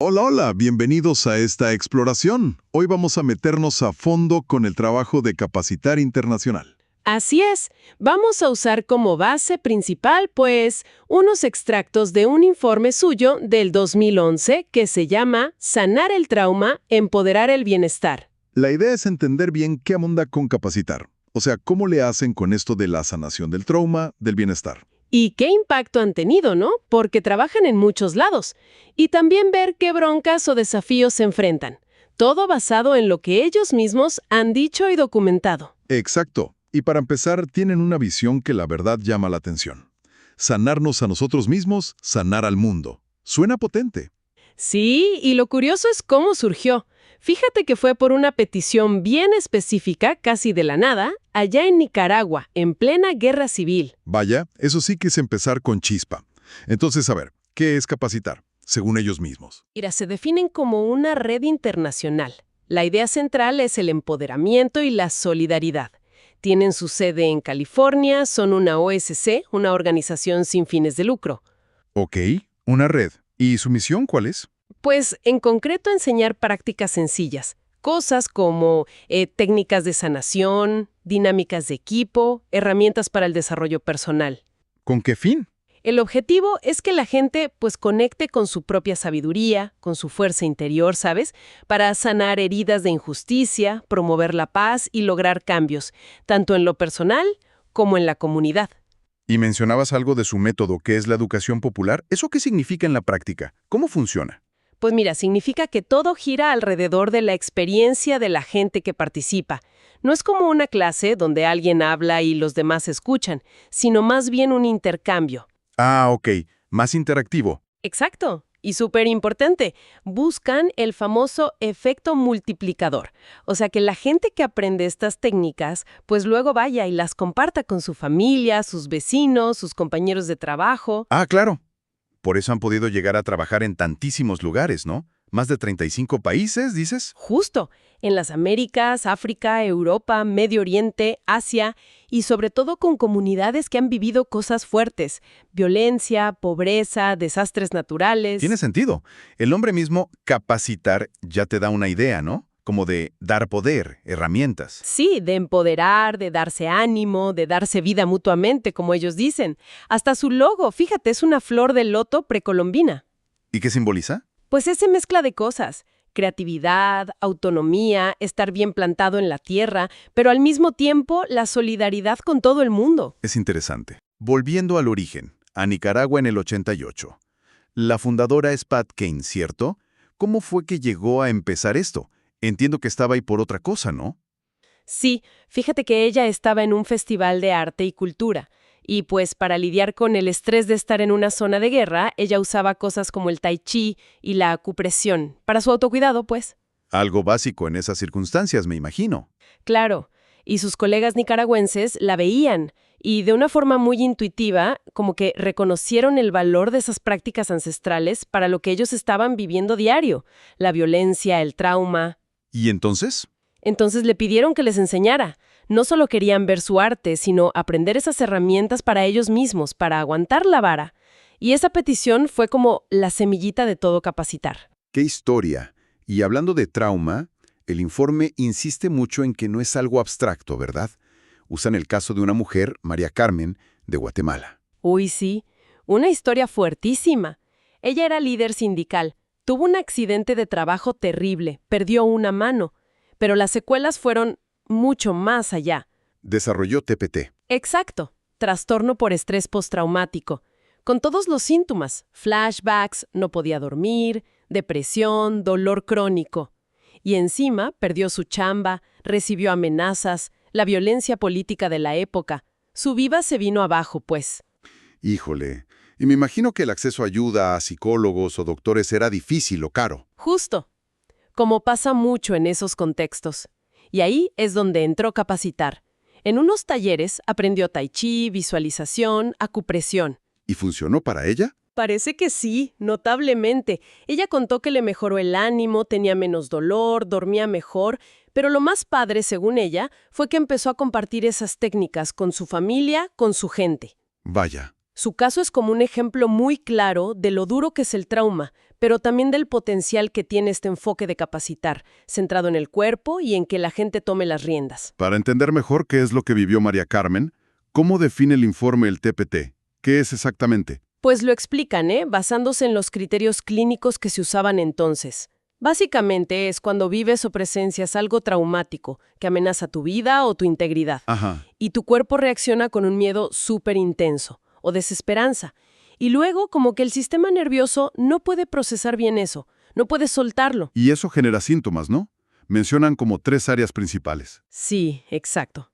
Hola, hola, bienvenidos a esta exploración. Hoy vamos a meternos a fondo con el trabajo de Capacitar Internacional. Así es, vamos a usar como base principal, pues, unos extractos de un informe suyo del 2011 que se llama Sanar el trauma, empoderar el bienestar. La idea es entender bien qué onda con capacitar, o sea, cómo le hacen con esto de la sanación del trauma, del bienestar. ¿Y qué impacto han tenido, no? Porque trabajan en muchos lados. Y también ver qué broncas o desafíos se enfrentan. Todo basado en lo que ellos mismos han dicho y documentado. Exacto. Y para empezar, tienen una visión que la verdad llama la atención. Sanarnos a nosotros mismos, sanar al mundo. Suena potente. Sí, y lo curioso es cómo surgió. Fíjate que fue por una petición bien específica, casi de la nada, allá en Nicaragua, en plena guerra civil. Vaya, eso sí que es empezar con chispa. Entonces, a ver, ¿qué es capacitar? Según ellos mismos. Mira, se definen como una red internacional. La idea central es el empoderamiento y la solidaridad. Tienen su sede en California, son una OSC, una organización sin fines de lucro. Ok, una red. ¿Y su misión cuál es? Pues, en concreto, enseñar prácticas sencillas. Cosas como técnicas de sanación, dinámicas de equipo, herramientas para el desarrollo personal. ¿Con qué fin? El objetivo es que la gente pues conecte con su propia sabiduría, con su fuerza interior, ¿sabes? Para sanar heridas de injusticia, promover la paz y lograr cambios, tanto en lo personal como en la comunidad. Y mencionabas algo de su método, que es la educación popular. ¿Eso qué significa en la práctica? ¿Cómo funciona? Pues mira, significa que todo gira alrededor de la experiencia de la gente que participa. No es como una clase donde alguien habla y los demás escuchan, sino más bien un intercambio. Ah, ok. Más interactivo. Exacto. Y súper importante, buscan el famoso efecto multiplicador. O sea, que la gente que aprende estas técnicas, pues luego vaya y las comparta con su familia, sus vecinos, sus compañeros de trabajo. Ah, claro. Por eso han podido llegar a trabajar en tantísimos lugares, ¿no? Más de 35 países, dices. Justo, en las Américas, África, Europa, Medio Oriente, Asia, y sobre todo con comunidades que han vivido cosas fuertes, violencia, pobreza, desastres naturales. Tiene sentido. El nombre mismo, capacitar, ya te da una idea, ¿no? Como de dar poder, herramientas. Sí, de empoderar, de darse ánimo, de darse vida mutuamente, como ellos dicen. Hasta su logo, fíjate, es una flor de loto precolombina. ¿Y qué simboliza? Pues esa mezcla de cosas. Creatividad, autonomía, estar bien plantado en la tierra, pero al mismo tiempo la solidaridad con todo el mundo. Es interesante. Volviendo al origen, a Nicaragua en el 88. La fundadora es Pat Kane, ¿cierto? ¿Cómo fue que llegó a empezar esto? Entiendo que estaba ahí por otra cosa, ¿no? Sí, fíjate que ella estaba en un festival de arte y cultura. Y pues para lidiar con el estrés de estar en una zona de guerra, ella usaba cosas como el tai chi y la acupresión, para su autocuidado, pues. Algo básico en esas circunstancias, me imagino. Claro, y sus colegas nicaragüenses la veían, y de una forma muy intuitiva, como que reconocieron el valor de esas prácticas ancestrales para lo que ellos estaban viviendo diario, la violencia, el trauma. ¿Y entonces? Entonces le pidieron que les enseñara. No solo querían ver su arte, sino aprender esas herramientas para ellos mismos, para aguantar la vara. Y esa petición fue como la semillita de todo capacitar. ¡Qué historia! Y hablando de trauma, el informe insiste mucho en que no es algo abstracto, ¿verdad? Usan el caso de una mujer, María Carmen, de Guatemala. Uy, sí, una historia fuertísima. Ella era líder sindical, tuvo un accidente de trabajo terrible, perdió una mano, pero las secuelas fueron mucho más allá. Desarrolló TPT. Exacto, trastorno por estrés postraumático, con todos los síntomas, flashbacks, no podía dormir, depresión, dolor crónico. Y encima perdió su chamba, recibió amenazas, la violencia política de la época. Su vida se vino abajo, pues. Híjole. Y me imagino que el acceso a ayuda a psicólogos o doctores era difícil o caro. Justo, como pasa mucho en esos contextos. Y ahí es donde entró Capacitar. En unos talleres aprendió tai chi, visualización, acupresión. ¿Y funcionó para ella? Parece que sí, notablemente. Ella contó que le mejoró el ánimo, tenía menos dolor, dormía mejor, pero lo más padre, según ella, fue que empezó a compartir esas técnicas con su familia, con su gente. Vaya. Su caso es como un ejemplo muy claro de lo duro que es el trauma, pero también del potencial que tiene este enfoque de capacitar, centrado en el cuerpo y en que la gente tome las riendas. Para entender mejor qué es lo que vivió María Carmen, ¿cómo define el informe el TPT? ¿Qué es exactamente? Pues lo explican, basándose en los criterios clínicos que se usaban entonces. Básicamente es cuando vives o presencias algo traumático que amenaza tu vida o tu integridad. Ajá. Y tu cuerpo reacciona con un miedo súper intenso o desesperanza. Y luego como que el sistema nervioso no puede procesar bien eso, no puede soltarlo. Y eso genera síntomas, ¿no? Mencionan como 3 áreas principales. Sí, exacto.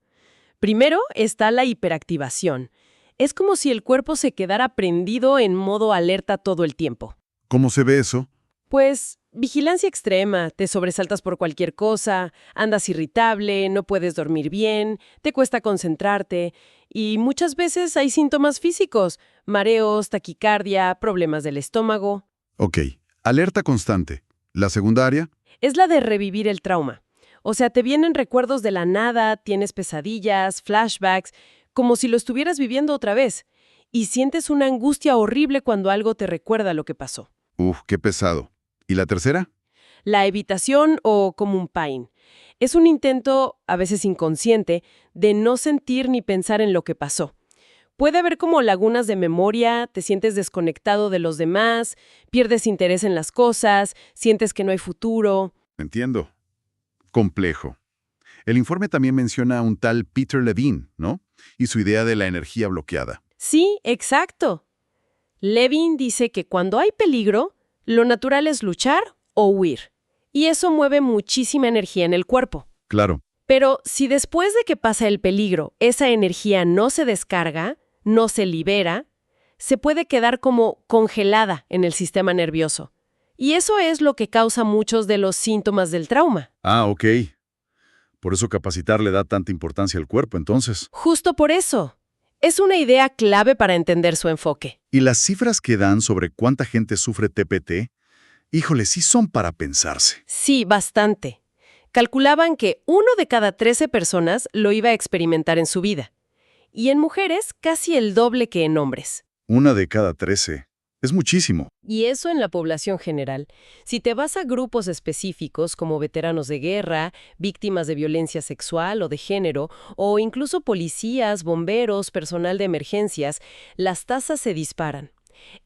Primero está la hiperactivación. Es como si el cuerpo se quedara prendido en modo alerta todo el tiempo. ¿Cómo se ve eso? Pues vigilancia extrema, te sobresaltas por cualquier cosa, andas irritable, no puedes dormir bien, te cuesta concentrarte y muchas veces hay síntomas físicos, mareos, taquicardia, problemas del estómago. Ok, alerta constante. ¿La segunda área? Es la de revivir el trauma. O sea, te vienen recuerdos de la nada, tienes pesadillas, flashbacks, como si lo estuvieras viviendo otra vez. Y sientes una angustia horrible cuando algo te recuerda lo que pasó. Uf, qué pesado. ¿Y la tercera? La evitación o común pain. Es un intento, a veces inconsciente, de no sentir ni pensar en lo que pasó. Puede haber como lagunas de memoria, te sientes desconectado de los demás, pierdes interés en las cosas, sientes que no hay futuro. Entiendo. Complejo. El informe también menciona a un tal Peter Levine, ¿no? Y su idea de la energía bloqueada. Sí, exacto. Levin dice que cuando hay peligro, lo natural es luchar o huir. Y eso mueve muchísima energía en el cuerpo. Claro. Pero si después de que pasa el peligro, esa energía no se descarga, no se libera, se puede quedar como congelada en el sistema nervioso. Y eso es lo que causa muchos de los síntomas del trauma. Ah, ok. Por eso capacitar le da tanta importancia al cuerpo, entonces. Justo por eso. Es una idea clave para entender su enfoque. Y las cifras que dan sobre cuánta gente sufre TPT, híjole, sí son para pensarse. Sí, bastante. Calculaban que 1 de cada 13 personas lo iba a experimentar en su vida. Y en mujeres, casi el doble que en hombres. 1 de cada 13. Es muchísimo. Y eso en la población general. Si te vas a grupos específicos como veteranos de guerra, víctimas de violencia sexual o de género, o incluso policías, bomberos, personal de emergencias, las tasas se disparan.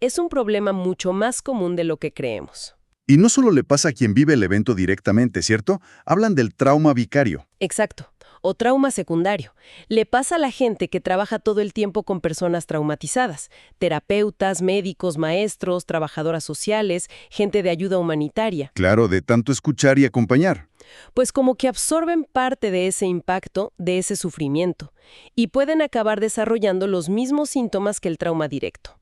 Es un problema mucho más común de lo que creemos. Y no solo le pasa a quien vive el evento directamente, ¿cierto? Hablan del trauma vicario. Exacto. O trauma secundario. Le pasa a la gente que trabaja todo el tiempo con personas traumatizadas, terapeutas, médicos, maestros, trabajadoras sociales, gente de ayuda humanitaria. Claro, de tanto escuchar y acompañar. Pues como que absorben parte de ese impacto, de ese sufrimiento, y pueden acabar desarrollando los mismos síntomas que el trauma directo.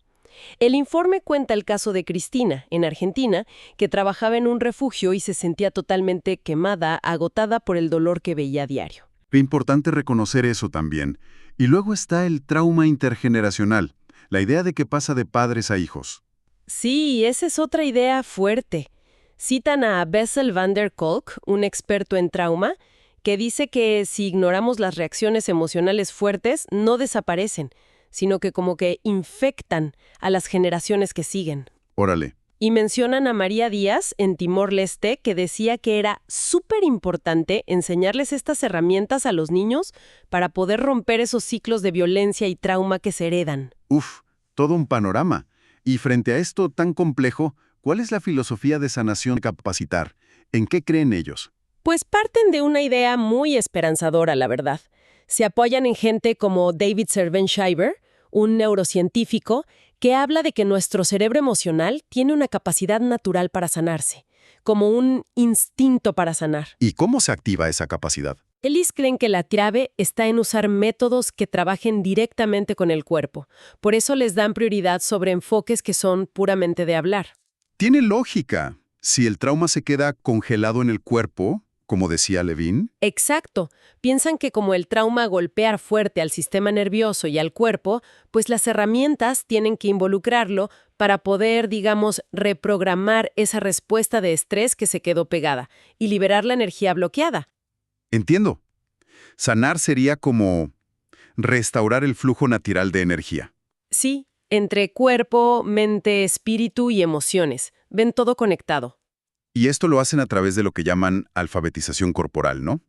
El informe cuenta el caso de Cristina, en Argentina, que trabajaba en un refugio y se sentía totalmente quemada, agotada por el dolor que veía a diario. Qué importante reconocer eso también. Y luego está el trauma intergeneracional, la idea de que pasa de padres a hijos. Sí, esa es otra idea fuerte. Citan a Bessel van der Kolk, un experto en trauma, que dice que si ignoramos las reacciones emocionales fuertes, no desaparecen, sino que como que infectan a las generaciones que siguen. Órale. Y mencionan a María Díaz en Timor-Leste, que decía que era súper importante enseñarles estas herramientas a los niños para poder romper esos ciclos de violencia y trauma que se heredan. Uf, todo un panorama. Y frente a esto tan complejo, ¿cuál es la filosofía de sanación de capacitar? ¿En qué creen ellos? Pues parten de una idea muy esperanzadora, la verdad. Se apoyan en gente como David Servan-Schreiber, un neurocientífico, que habla de que nuestro cerebro emocional tiene una capacidad natural para sanarse, como un instinto para sanar. ¿Y cómo se activa esa capacidad? Ellis creen que la clave está en usar métodos que trabajen directamente con el cuerpo. Por eso les dan prioridad sobre enfoques que son puramente de hablar. Tiene lógica. Si el trauma se queda congelado en el cuerpo, como decía Levine. Exacto. Piensan que como el trauma golpea fuerte al sistema nervioso y al cuerpo, pues las herramientas tienen que involucrarlo para poder, digamos, reprogramar esa respuesta de estrés que se quedó pegada y liberar la energía bloqueada. Entiendo. Sanar sería como restaurar el flujo natural de energía. Sí, entre cuerpo, mente, espíritu y emociones, ven todo conectado. Y esto lo hacen a través de lo que llaman alfabetización corporal, ¿no?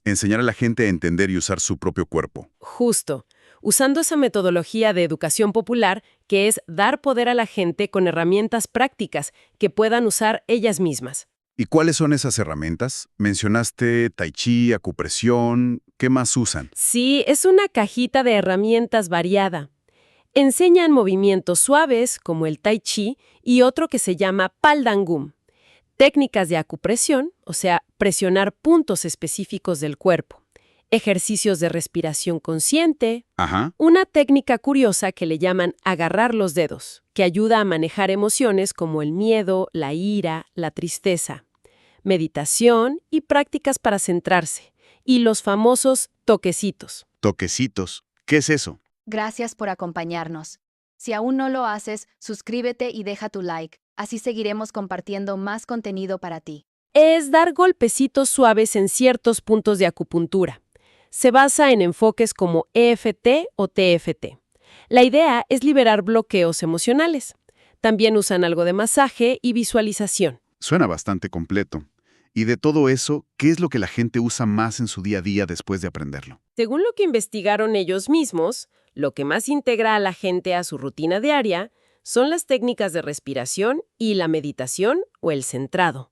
Enseñar a la gente a entender y usar su propio cuerpo. Justo, usando esa metodología de educación popular que es dar poder a la gente con herramientas prácticas que puedan usar ellas mismas. ¿Y cuáles son esas herramientas? Mencionaste tai chi, acupresión, ¿qué más usan? Sí, es una cajita de herramientas variada. Enseñan movimientos suaves, como el tai chi, y otro que se llama paldangum. Técnicas de acupresión, o sea, presionar puntos específicos del cuerpo. Ejercicios de respiración consciente. Ajá. Una técnica curiosa que le llaman agarrar los dedos, que ayuda a manejar emociones como el miedo, la ira, la tristeza. Meditación y prácticas para centrarse. Y los famosos toquecitos. Toquecitos. ¿Qué es eso? Gracias por acompañarnos. Si aún no lo haces, suscríbete y deja tu like. Así seguiremos compartiendo más contenido para ti. Es dar golpecitos suaves en ciertos puntos de acupuntura. Se basa en enfoques como EFT o TFT. La idea es liberar bloqueos emocionales. También usan algo de masaje y visualización. Suena bastante completo. Y de todo eso, ¿qué es lo que la gente usa más en su día a día después de aprenderlo? Según lo que investigaron ellos mismos, lo que más integra a la gente a su rutina diaria son las técnicas de respiración y la meditación o el centrado.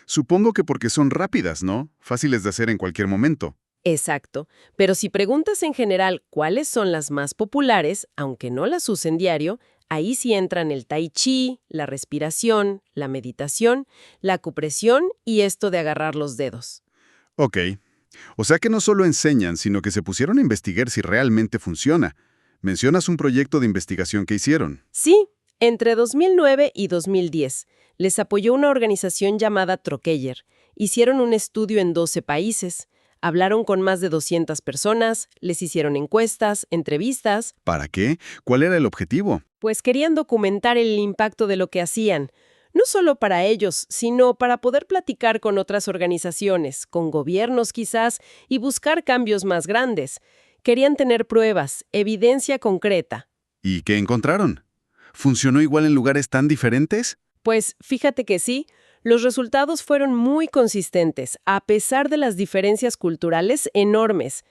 Supongo que porque son rápidas, ¿no? Fáciles de hacer en cualquier momento. Exacto, pero si preguntas en general cuáles son las más populares, aunque no las usen diario, ahí sí entran el tai chi, la respiración, la meditación, la acupresión y esto de agarrar los dedos. Ok. O sea que no solo enseñan, sino que se pusieron a investigar si realmente funciona. Mencionas un proyecto de investigación que hicieron. Sí, entre 2009 y 2010 les apoyó una organización llamada Trokeyer. Hicieron un estudio en 12 países. Hablaron con más de 200 personas, les hicieron encuestas, entrevistas, ¿Para qué? ¿Cuál era el objetivo? pues querían documentar el impacto de lo que hacían, no solo para ellos, sino para poder platicar con otras organizaciones, con gobiernos quizás, y buscar cambios más grandes. Querían tener pruebas, evidencia concreta. ¿Y qué encontraron? ¿Funcionó igual en lugares tan diferentes? Pues fíjate que sí, los resultados fueron muy consistentes, a pesar de las diferencias culturales enormes.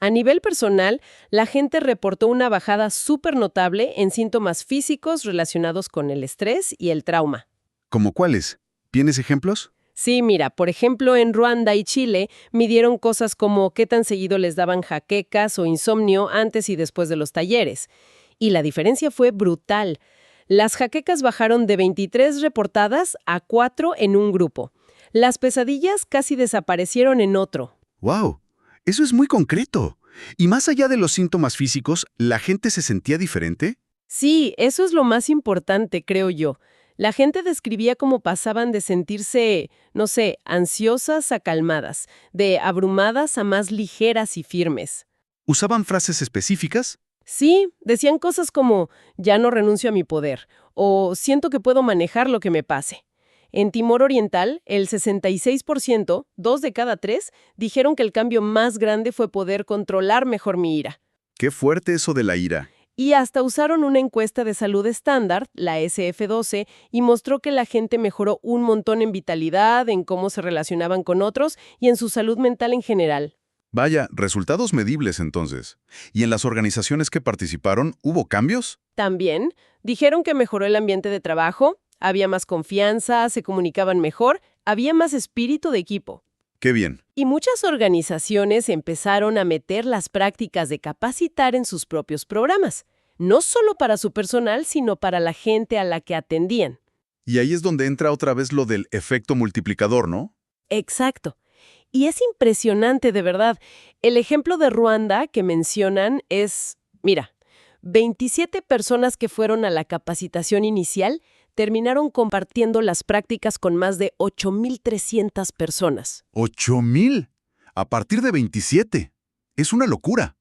A nivel personal, la gente reportó una bajada súper notable en síntomas físicos relacionados con el estrés y el trauma. ¿Cómo cuáles? ¿Tienes ejemplos? Sí, mira, por ejemplo, en Ruanda y Chile midieron cosas como qué tan seguido les daban jaquecas o insomnio antes y después de los talleres. Y la diferencia fue brutal. Las jaquecas bajaron de 23 reportadas a 4 en un grupo. Las pesadillas casi desaparecieron en otro. ¡Wow! Eso es muy concreto. Y más allá de los síntomas físicos, ¿la gente se sentía diferente? Sí, eso es lo más importante, creo yo. La gente describía cómo pasaban de sentirse, no sé, ansiosas a calmadas, de abrumadas a más ligeras y firmes. ¿Usaban frases específicas? Sí, decían cosas como, ya no renuncio a mi poder, o siento que puedo manejar lo que me pase. En Timor Oriental, el 66%, 2 de cada 3, dijeron que el cambio más grande fue poder controlar mejor mi ira. Qué fuerte eso de la ira. Y hasta usaron una encuesta de salud estándar, la SF-12, y mostró que la gente mejoró un montón en vitalidad, en cómo se relacionaban con otros y en su salud mental en general. Vaya, resultados medibles entonces. ¿Y en las organizaciones que participaron hubo cambios? También dijeron que mejoró el ambiente de trabajo, había más confianza, se comunicaban mejor, había más espíritu de equipo. ¡Qué bien! Y muchas organizaciones empezaron a meter las prácticas de capacitar en sus propios programas, no solo para su personal, sino para la gente a la que atendían. Y ahí es donde entra otra vez lo del efecto multiplicador, ¿no? Exacto. Y es impresionante, de verdad. El ejemplo de Ruanda que mencionan es, mira, 27 personas que fueron a la capacitación inicial terminaron compartiendo las prácticas con más de 8,300 personas. ¡8,000! A partir de 27. Es una locura.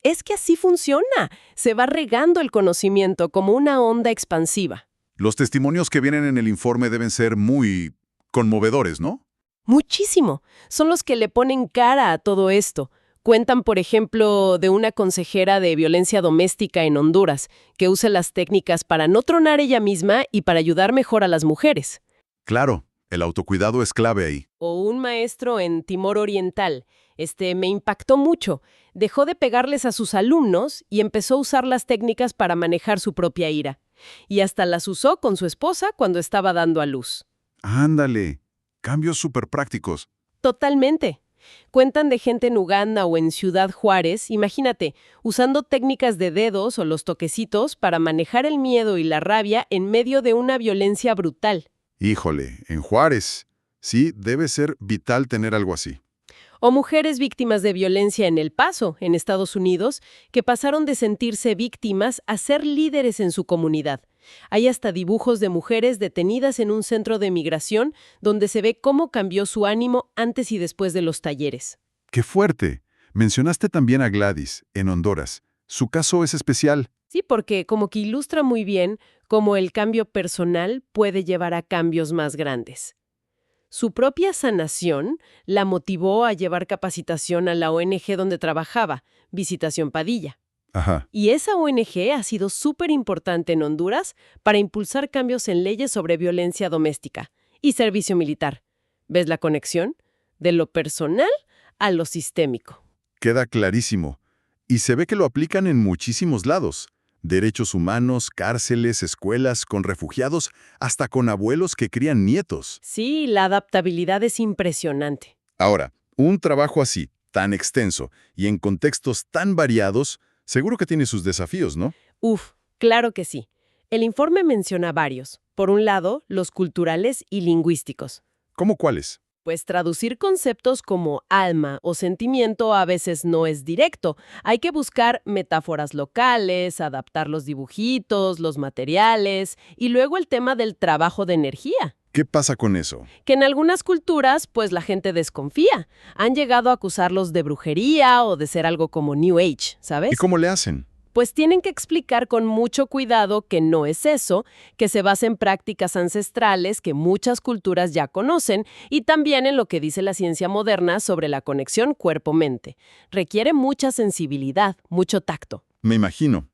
Es que así funciona. Se va regando el conocimiento como una onda expansiva. Los testimonios que vienen en el informe deben ser muy conmovedores, ¿no? Muchísimo. Son los que le ponen cara a todo esto. Cuentan, por ejemplo, de una consejera de violencia doméstica en Honduras, que usa las técnicas para no tronar ella misma y para ayudar mejor a las mujeres. Claro, el autocuidado es clave ahí. O un maestro en Timor Oriental. Me impactó mucho. Dejó de pegarles a sus alumnos y empezó a usar las técnicas para manejar su propia ira. Y hasta las usó con su esposa cuando estaba dando a luz. Ándale, cambios súper prácticos. Totalmente. Cuentan de gente en Uganda o en Ciudad Juárez, imagínate, usando técnicas de dedos o los toquecitos para manejar el miedo y la rabia en medio de una violencia brutal. Híjole, en Juárez. Sí, debe ser vital tener algo así. O mujeres víctimas de violencia en El Paso, en Estados Unidos, que pasaron de sentirse víctimas a ser líderes en su comunidad. Hay hasta dibujos de mujeres detenidas en un centro de migración donde se ve cómo cambió su ánimo antes y después de los talleres. ¡Qué fuerte! Mencionaste también a Gladys, en Honduras. Su caso es especial. Sí, porque como que ilustra muy bien cómo el cambio personal puede llevar a cambios más grandes. Su propia sanación la motivó a llevar capacitación a la ONG donde trabajaba, Visitación Padilla. Ajá. Y esa ONG ha sido súper importante en Honduras para impulsar cambios en leyes sobre violencia doméstica y servicio militar. ¿Ves la conexión? De lo personal a lo sistémico. Queda clarísimo. Y se ve que lo aplican en muchísimos lados. Derechos humanos, cárceles, escuelas, con refugiados, hasta con abuelos que crían nietos. Sí, la adaptabilidad es impresionante. Ahora, un trabajo así, tan extenso y en contextos tan variados, seguro que tiene sus desafíos, ¿no? Claro que sí. El informe menciona varios. Por un lado, los culturales y lingüísticos. ¿Cómo cuáles? Pues traducir conceptos como alma o sentimiento a veces no es directo. Hay que buscar metáforas locales, adaptar los dibujitos, los materiales y luego el tema del trabajo de energía. ¿Qué pasa con eso? Que en algunas culturas, pues la gente desconfía. Han llegado a acusarlos de brujería o de ser algo como New Age, ¿sabes? ¿Y cómo le hacen? Pues tienen que explicar con mucho cuidado que no es eso, que se basa en prácticas ancestrales que muchas culturas ya conocen y también en lo que dice la ciencia moderna sobre la conexión cuerpo-mente. Requiere mucha sensibilidad, mucho tacto. Me imagino.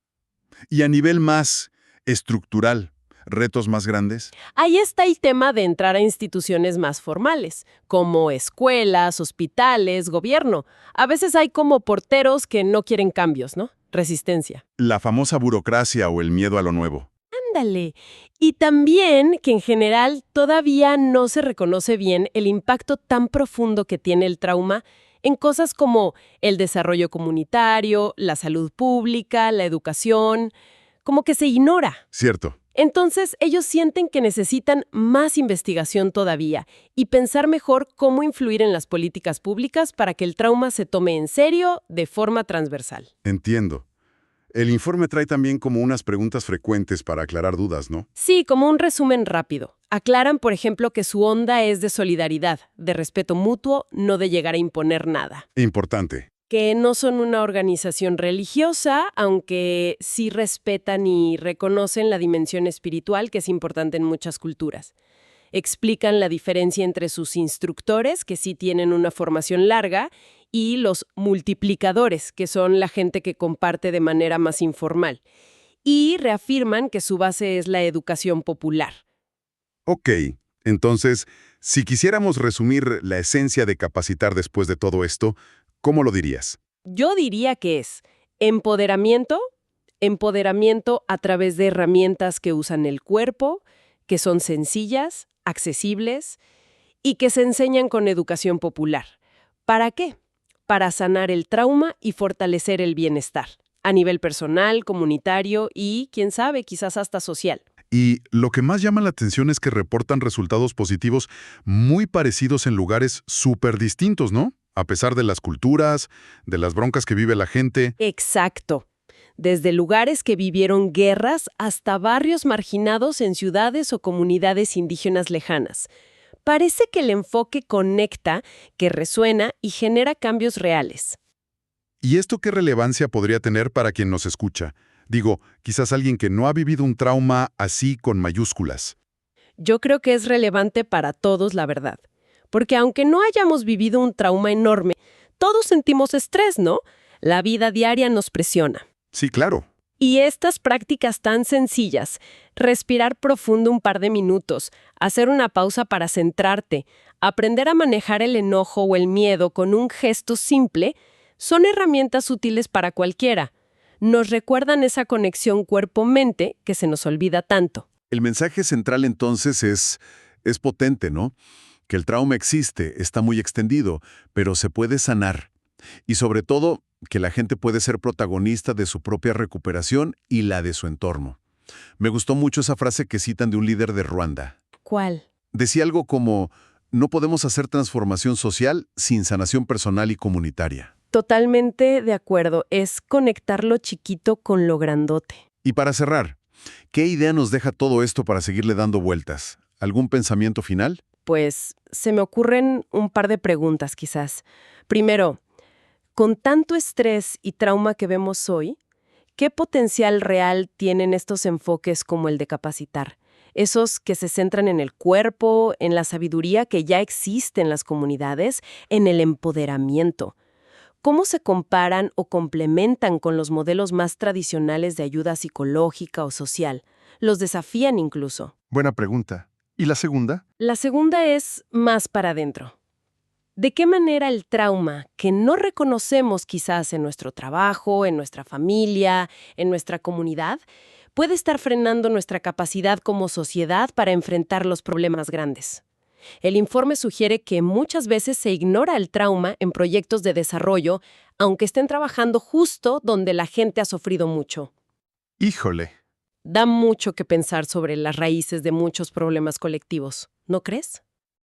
Y a nivel más estructural, ¿retos más grandes? Ahí está el tema de entrar a instituciones más formales, como escuelas, hospitales, gobierno. A veces hay como porteros que no quieren cambios, ¿no? Resistencia. La famosa burocracia o el miedo a lo nuevo. Ándale. Y también que en general todavía no se reconoce bien el impacto tan profundo que tiene el trauma en cosas como el desarrollo comunitario, la salud pública, la educación, como que se ignora. Cierto. Entonces, ellos sienten que necesitan más investigación todavía y pensar mejor cómo influir en las políticas públicas para que el trauma se tome en serio de forma transversal. Entiendo. El informe trae también como unas preguntas frecuentes para aclarar dudas, ¿no? Sí, como un resumen rápido. Aclaran, por ejemplo, que su onda es de solidaridad, de respeto mutuo, no de llegar a imponer nada. Importante. Que no son una organización religiosa, aunque sí respetan y reconocen la dimensión espiritual, que es importante en muchas culturas. Explican la diferencia entre sus instructores, que sí tienen una formación larga, y los multiplicadores, que son la gente que comparte de manera más informal. Y reafirman que su base es la educación popular. Ok, entonces, si quisiéramos resumir la esencia de capacitar después de todo esto, ¿cómo lo dirías? Yo diría que es empoderamiento a través de herramientas que usan el cuerpo, que son sencillas, accesibles y que se enseñan con educación popular. ¿Para qué? Para sanar el trauma y fortalecer el bienestar, a nivel personal, comunitario y, quién sabe, quizás hasta social. Y lo que más llama la atención es que reportan resultados positivos muy parecidos en lugares súper distintos, ¿no? A pesar de las culturas, de las broncas que vive la gente. Exacto. Desde lugares que vivieron guerras hasta barrios marginados en ciudades o comunidades indígenas lejanas. Parece que el enfoque conecta, que resuena y genera cambios reales. ¿Y esto qué relevancia podría tener para quien nos escucha? Digo, quizás alguien que no ha vivido un trauma así con mayúsculas. Yo creo que es relevante para todos, la verdad. Porque aunque no hayamos vivido un trauma enorme, todos sentimos estrés, ¿no? La vida diaria nos presiona. Sí, claro. Y estas prácticas tan sencillas, respirar profundo un par de minutos, hacer una pausa para centrarte, aprender a manejar el enojo o el miedo con un gesto simple, son herramientas útiles para cualquiera. Nos recuerdan esa conexión cuerpo-mente que se nos olvida tanto. El mensaje central entonces es potente, ¿no? Que el trauma existe, está muy extendido, pero se puede sanar. Y sobre todo, que la gente puede ser protagonista de su propia recuperación y la de su entorno. Me gustó mucho esa frase que citan de un líder de Ruanda. ¿Cuál? Decía algo como, no podemos hacer transformación social sin sanación personal y comunitaria. Totalmente de acuerdo, es conectar lo chiquito con lo grandote. Y para cerrar, ¿qué idea nos deja todo esto para seguirle dando vueltas? ¿Algún pensamiento final? Pues se me ocurren un par de preguntas quizás. Primero, con tanto estrés y trauma que vemos hoy, ¿qué potencial real tienen estos enfoques como el de capacitar? Esos que se centran en el cuerpo, en la sabiduría que ya existe en las comunidades, en el empoderamiento. ¿Cómo se comparan o complementan con los modelos más tradicionales de ayuda psicológica o social? ¿Los desafían incluso? Buena pregunta. ¿Y la segunda? La segunda es más para adentro. ¿De qué manera el trauma, que no reconocemos quizás en nuestro trabajo, en nuestra familia, en nuestra comunidad, puede estar frenando nuestra capacidad como sociedad para enfrentar los problemas grandes? El informe sugiere que muchas veces se ignora el trauma en proyectos de desarrollo, aunque estén trabajando justo donde la gente ha sufrido mucho. Híjole. Da mucho que pensar sobre las raíces de muchos problemas colectivos, ¿no crees?